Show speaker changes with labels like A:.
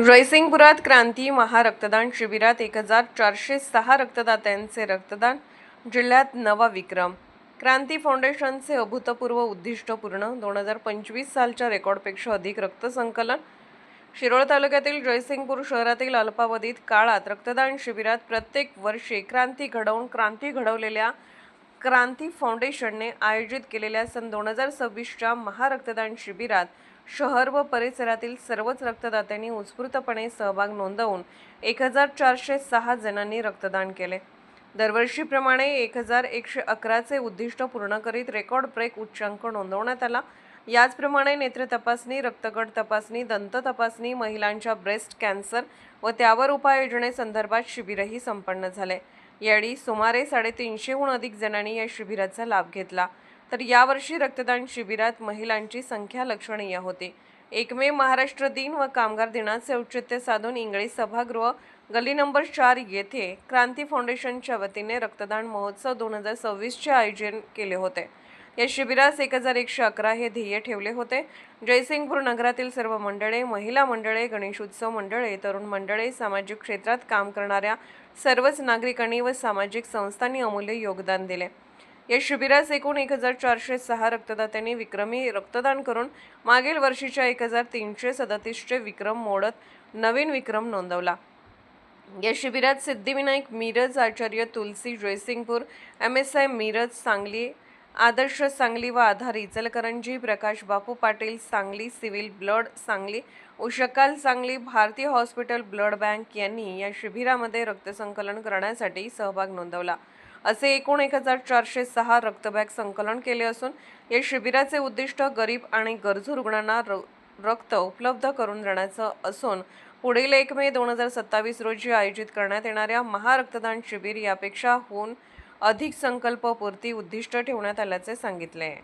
A: जयसिंगपुरात क्रांती महारक्तदान शिबिरात 1406 रक्तदात्यांचे रक्तदान. जिल्ह्यात नवा विक्रम. क्रांती फाउंडेशनचे अभूतपूर्व उद्दिष्ट पूर्ण. 2025 सालच्या रेकॉर्डपेक्षा अधिक रक्तसंकलन. शिरोळ तालुक्यातील जयसिंगपूर शहरातील अल्पावधीत काळात रक्तदान शिबिरात प्रत्येक वर्षी क्रांती घडवलेल्या क्रांती फाउंडेशनने आयोजित केलेल्या सन 2026च्या महारक्तदान शिबिरात शहर व परिसरातील सर्वच रक्तदात्यांनी उत्स्फूर्तपणे सहभाग नोंदवून 1406 जणांनी रक्तदान केले. दरवर्षीप्रमाणे 1111चे उद्दिष्ट पूर्ण करीत रेकॉर्ड ब्रेक उच्चांक नोंदवण्यात आला. याचप्रमाणे नेत्र तपासणी, रक्तगट तपासणी, दंत तपासणी, महिलांच्या ब्रेस्ट कॅन्सर व त्यावर उपाययोजनेसंदर्भात शिबिरही संपन्न झाले. यावेळी सुमारे 350हून अधिक जणांनी या शिबिराचा लाभ घेतला. तर यावर्षी रक्तदान शिबिरात महिलांची संख्या लक्षणीय होती. 1 मे महाराष्ट्र दिन व कामगार दिनाचे औचित्य साधून इंगळे सभागृह गल्ली नंबर 4 येथे क्रांती फाउंडेशनच्या वतीने रक्तदान महोत्सव 2026चे आयोजन केले होते. या शिबिरास 1111 हे ध्येय ठेवले होते. जयसिंगपूर नगरातील सर्व मंडळे, महिला मंडळे, गणेशोत्सव मंडळे, तरुण मंडळे, सामाजिक क्षेत्रात काम करणाऱ्या सर्वच नागरिकांनी व सामाजिक संस्थांनी अमूल्य योगदान दिले. या शिबिरास एकूण 1406 रक्तदात्यांनी विक्रमी रक्तदान करून मागील वर्षीच्या 1337चे विक्रम मोडत नवीन विक्रम नोंदवला. या शिबिरात सिद्धिविनायक मिरज, आचार्य तुलसी जयसिंगपूर, MSI मिरज सांगली, आदर्श सांगली व आधार इचलकरंजी, प्रकाश बापू पाटील सांगली, सिव्हिल ब्लड सांगली, उशकाल सांगली, भारतीय हॉस्पिटल ब्लड बँक यांनी या शिबिरामध्ये रक्तसंकलन करण्यासाठी सहभाग नोंदवला. असे एकूण 1406 रक्तबॅग संकलन केले असून या शिबिराचे उद्दिष्ट गरीब आणि गरजू रुग्णांना रक्त उपलब्ध करून देण्याचं असून पुढील 1 मे 2027 रोजी आयोजित करण्यात येणाऱ्या महारक्तदान शिबिर यापेक्षा होऊन अधिक संकल्पपूर्ती उद्दिष्ट ठेवण्यात आल्याचे सांगितले.